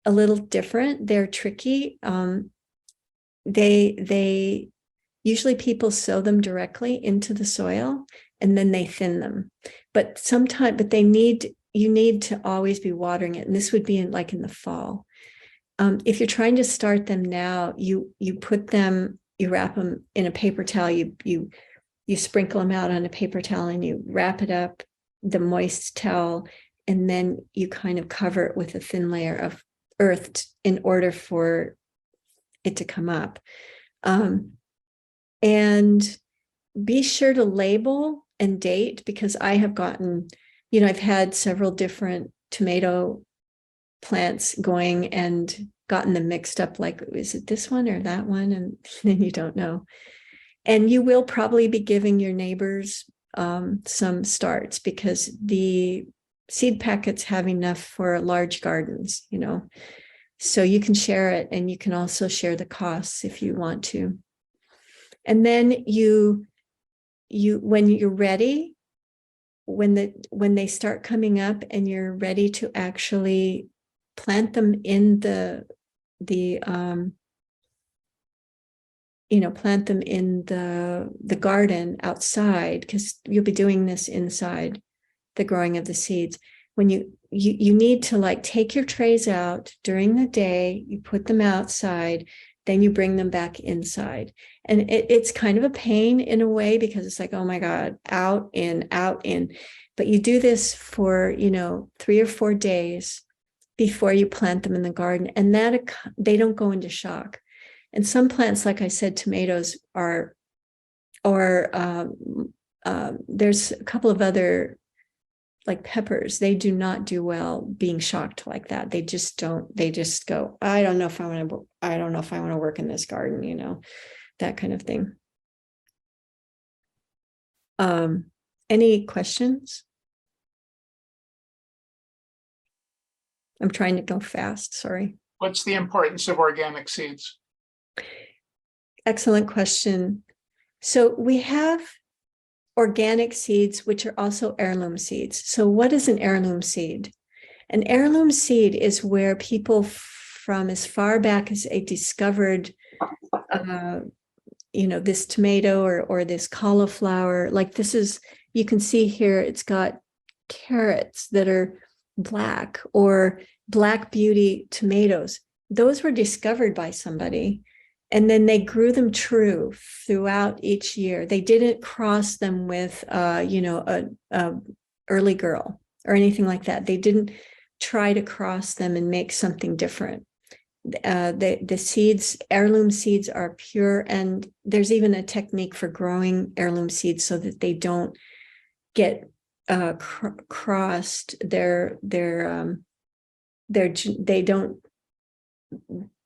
a little different. They're tricky. They usually people sow them directly into the soil and then they thin them. But you need to always be watering it. And this would be in the fall. If you're trying to start them now, you wrap them in a paper towel, you sprinkle them out on a paper towel and you wrap it up, the moist towel, and then you kind of cover it with a thin layer of earth in order for it to come up. And be sure to label and date, because I have gotten, I've had several different tomato plants going and gotten them mixed up, like, is it this one or that one? And then you don't know. And you will probably be giving your neighbors some starts, because the seed packets have enough for large gardens, so you can share it, and you can also share the costs if you want to. And then you when you're ready, when they start coming up and you're ready to actually plant them in the garden outside, because you'll be doing this inside the growing of the seeds. When you need to take your trays out during the day, you put them outside, then you bring them back inside. And it's kind of a pain in a way, because it's like, oh my God, out, in. But you do this for, 3 or 4 days before you plant them in the garden, and that they don't go into shock. And some plants, like I said, tomatoes are, or there's a couple of other like peppers, they do not do well being shocked like that. They just don't, they just go, I don't know if I want to work in this garden, you know, that kind of thing. Any questions? I'm trying to go fast, sorry. What's the importance of organic seeds? Excellent question. So we have organic seeds, which are also heirloom seeds. So what is an heirloom seed? An heirloom seed is where people from as far back as they discovered, you know, this tomato or this cauliflower, like this is, you can see here, it's got carrots that are black, or black beauty tomatoes. Those were discovered by somebody. And then they grew them true throughout each year. They didn't cross them with, you know, a early girl or anything like that. They didn't try to cross them and make something different. The seeds, heirloom seeds, are pure, and there's even a technique for growing heirloom seeds so that they don't get crossed.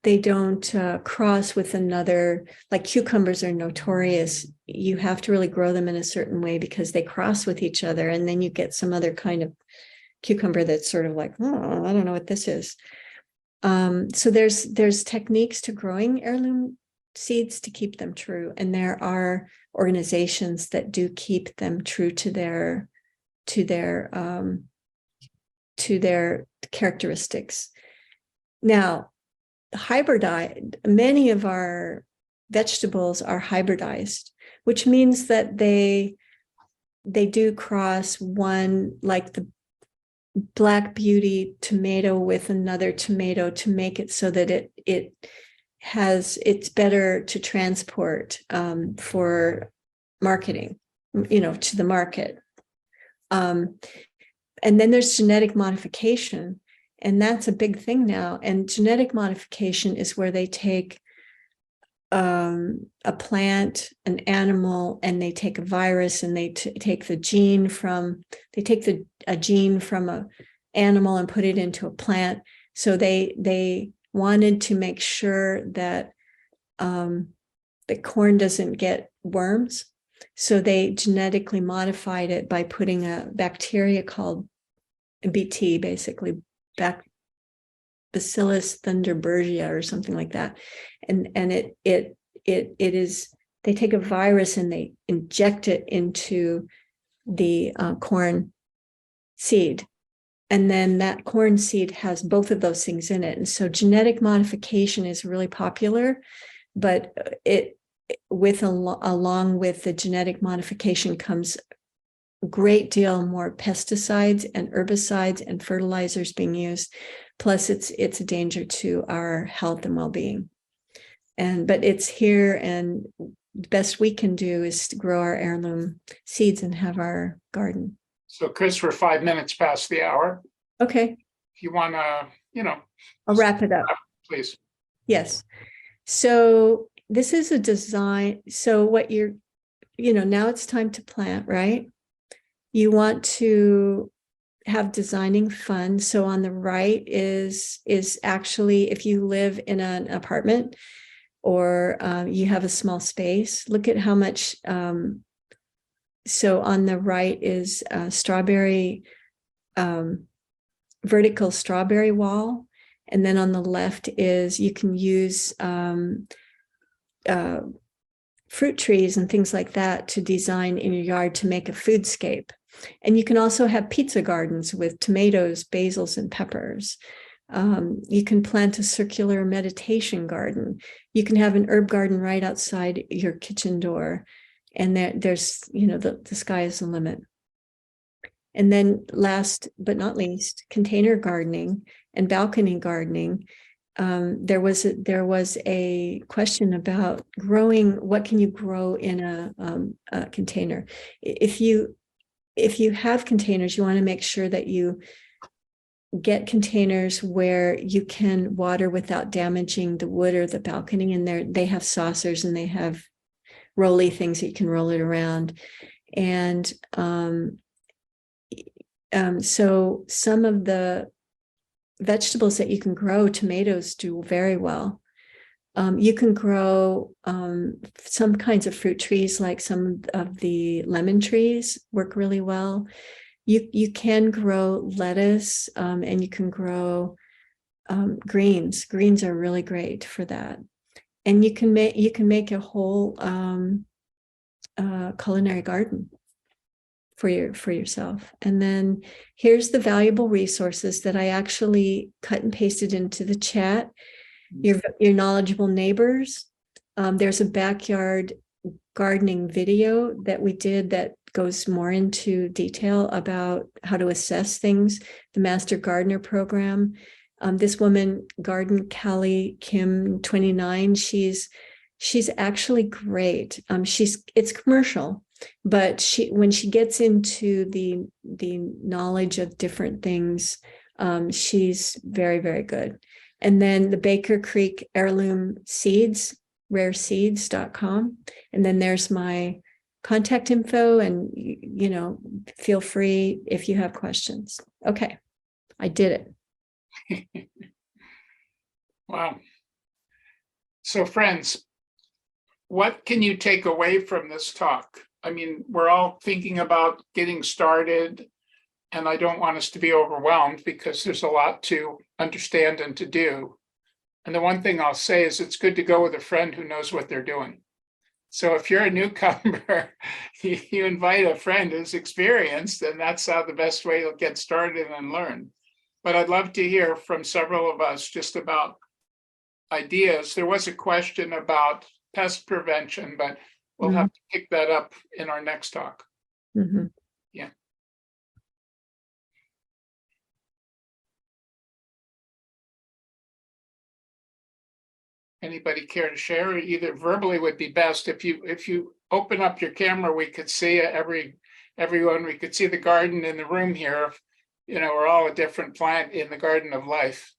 They don't cross with another, like cucumbers are notorious. You have to really grow them in a certain way because they cross with each other, and then you get some other kind of cucumber that's sort of like, oh, I don't know what this is. So there's techniques to growing heirloom seeds to keep them true, and there are organizations that do keep them true to their characteristics. Now, many of our vegetables are hybridized, which means that they do cross one, like the black beauty tomato with another tomato to make it so that it's better to transport for marketing, you know, to the market. And then there's genetic modification, and that's a big thing now. And genetic modification is where they take a plant, an animal, and they take a virus, and they take a gene from a animal and put it into a plant. So they wanted to make sure that the corn doesn't get worms. So they genetically modified it by putting a bacteria called BT, basically Bacillus thuringiensis or something like that, and it is, they take a virus and they inject it into the corn seed, and then that corn seed has both of those things in it. And so genetic modification is really popular, but along with the genetic modification comes a great deal more pesticides and herbicides and fertilizers being used. Plus, it's a danger to our health and well-being. But it's here, and the best we can do is to grow our heirloom seeds and have our garden. So, Chris, we're 5 minutes past the hour. Okay. If you want to, you know, I'll wrap it up. Please. Yes. So this is a design. So what now it's time to plant, right? You want to have designing fun. So on the right is actually, if you live in an apartment or you have a small space, look at how much. So on the right is strawberry, vertical strawberry wall. And then on the left is, you can use fruit trees and things like that to design in your yard to make a foodscape. And you can also have pizza gardens with tomatoes, basils, and peppers. You can plant a circular meditation garden. You can have an herb garden right outside your kitchen door. And there's, the sky is the limit. And then last but not least, container gardening and balcony gardening. There was a question about growing. What can you grow in a container? If you have containers, you want to make sure that you get containers where you can water without damaging the wood or the balcony. And they have saucers and they have rolly things that you can roll it around. And So some of the vegetables that you can grow, tomatoes do very well. You can grow some kinds of fruit trees, like some of the lemon trees work really well. You can grow lettuce, and you can grow greens. Greens are really great for that. And you can make a whole culinary garden for yourself. And then here's the valuable resources that I actually cut and pasted into the chat. Your knowledgeable neighbors. There's a backyard gardening video that we did that goes more into detail about how to assess things. The Master Gardener program. This woman, Garden Callie Kim 29, she's actually great. It's commercial, but when she gets into the knowledge of different things, she's very, very good. And then the Baker Creek Heirloom Seeds, rareseeds.com. And then there's my contact info, and feel free if you have questions. Okay, I did it. Wow. So friends, what can you take away from this talk? I mean, we're all thinking about getting started, and I don't want us to be overwhelmed because there's a lot to understand and to do. And the one thing I'll say is it's good to go with a friend who knows what they're doing. So if you're a newcomer, you invite a friend who's experienced, and that's how the best way to get started and learn. But I'd love to hear from several of us just about ideas. There was a question about pest prevention, but we'll have to pick that up in our next talk. Mm-hmm. Yeah. Anybody care to share? Either verbally would be best. If you open up your camera, we could see everyone. We could see the garden in the room here. We're all a different plant in the garden of life,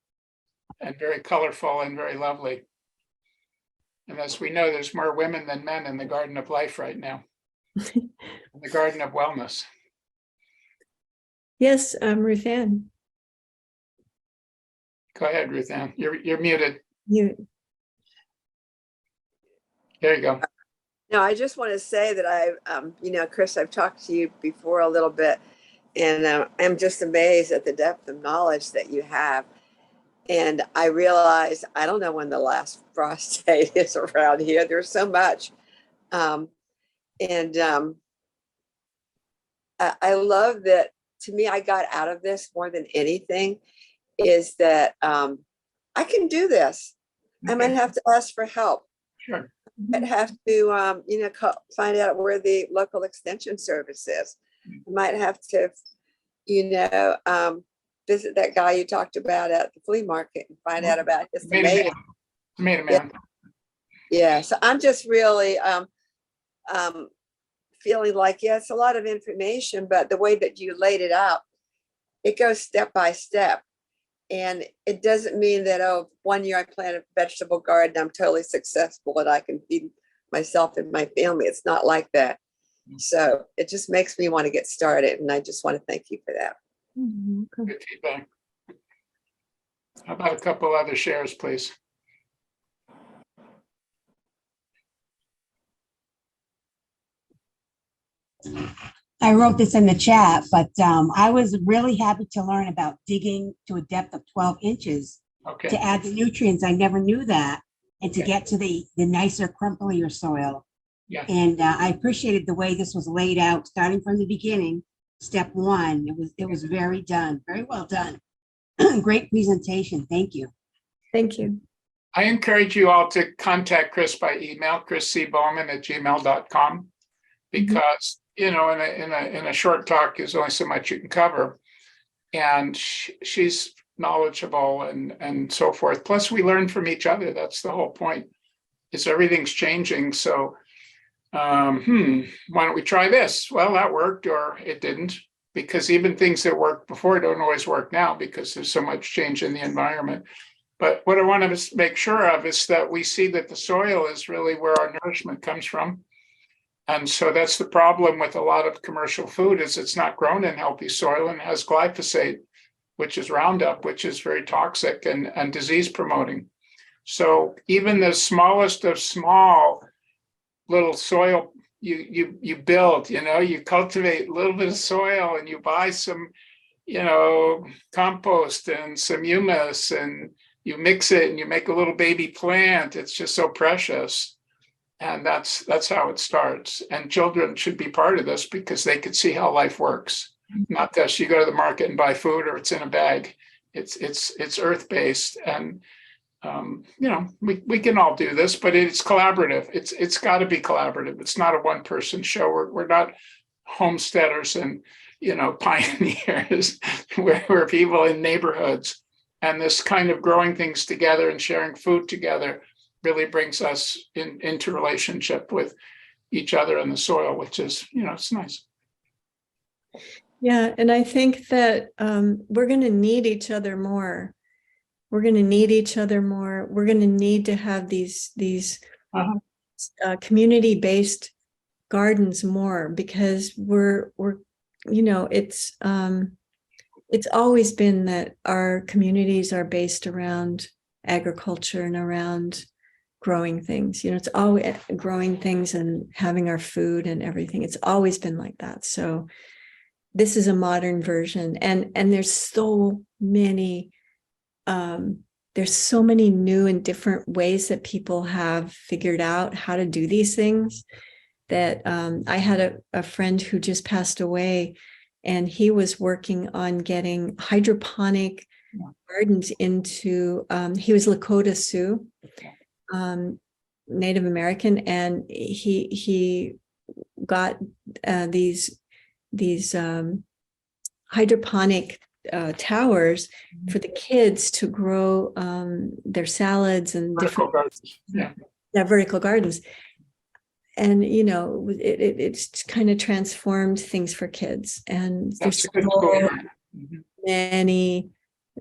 and very colorful and very lovely. And as we know, there's more women than men in the garden of life right now, in the garden of wellness. Yes, Ruth Ann. Go ahead, Ruth Ann. You're muted. There you go. No, I just want to say that Chris, I've talked to you before a little bit, and I'm just amazed at the depth of knowledge that you have. And I realize, I don't know when the last frost date is around here. There's so much. I love that. To me, I got out of this more than anything is that I can do this. Okay. I might have to ask for help. Sure. I'd have to, find out where the local extension service is. I might have to, visit that guy you talked about at the flea market and find out about his tomato man. Yeah. So I'm just really feeling like, it's a lot of information, but the way that you laid it out, it goes step by step. And it doesn't mean that, 1 year I plant a vegetable garden, I'm totally successful and I can feed myself and my family. It's not like that. So it just makes me want to get started. And I just want to thank you for that. Good feedback. How about a couple other shares, please? I wrote this in the chat, but I was really happy to learn about digging to a depth of 12 inches to add the nutrients. I never knew that. And to get to the nicer, crumplier soil. Yeah. And I appreciated the way this was laid out, starting from the beginning. Step one, it was very well done. Great presentation. Thank you. Thank you. I encourage you all to contact Chris by email, chriscbauman@gmail.com, because in a short talk, there's only so much you can cover, and she's knowledgeable and so forth. Plus, we learn from each other. That's the whole point. Is everything's changing, so why don't we try this? Well, that worked, or it didn't, because even things that worked before don't always work now because there's so much change in the environment. But what I want to make sure of is that we see that the soil is really where our nourishment comes from. And so that's the problem with a lot of commercial food is it's not grown in healthy soil and has glyphosate, which is Roundup, which is very toxic and disease promoting. So even the smallest of small little soil you build, you cultivate a little bit of soil and you buy some, compost and some humus and you mix it and you make a little baby plant. It's just so precious. And that's how it starts. And children should be part of this because they could see how life works. Not that you go to the market and buy food or it's in a bag. It's earth-based. And we can all do this, but it's collaborative. It's got to be collaborative. It's not a one-person show. We're not homesteaders and pioneers. We're people in neighborhoods, and this kind of growing things together and sharing food together really brings us into relationship with each other and the soil, which is it's nice. Yeah, and I think that we're going to need each other more. We're going to need each other more. We're going to need to have these community-based gardens more because we're it's always been that our communities are based around agriculture and around growing things. It's always growing things and having our food and everything. It's always been like that. So this is a modern version, and there's so many new and different ways that people have figured out how to do these things that I had a friend who just passed away, and he was working on getting hydroponic gardens into, he was Lakota Sioux, Native American, and he got these hydroponic towers for the kids to grow their salads and Vertical gardens. Vertical gardens. And it's kind of transformed things for kids, and there's so many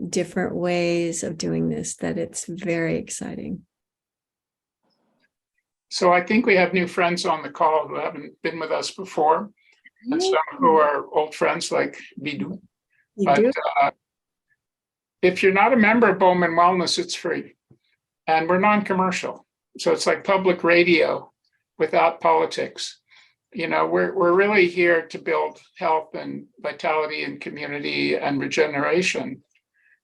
different ways of doing this that it's very exciting. So I think we have new friends on the call who haven't been with us before, and some who are old friends like Bidou. But if you're not a member of Bauman Wellness, it's free, and we're non-commercial. So it's like public radio without politics. We're really here to build health and vitality and community and regeneration.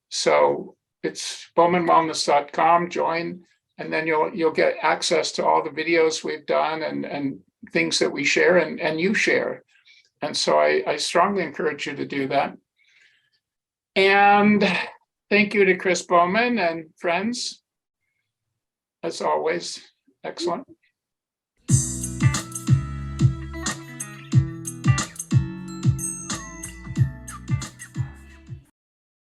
So it's bowmanwellness.com, join, and then you'll get access to all the videos we've done and things that we share and you share. And so I strongly encourage you to do that. And thank you to Chris Bauman and friends, as always. Excellent.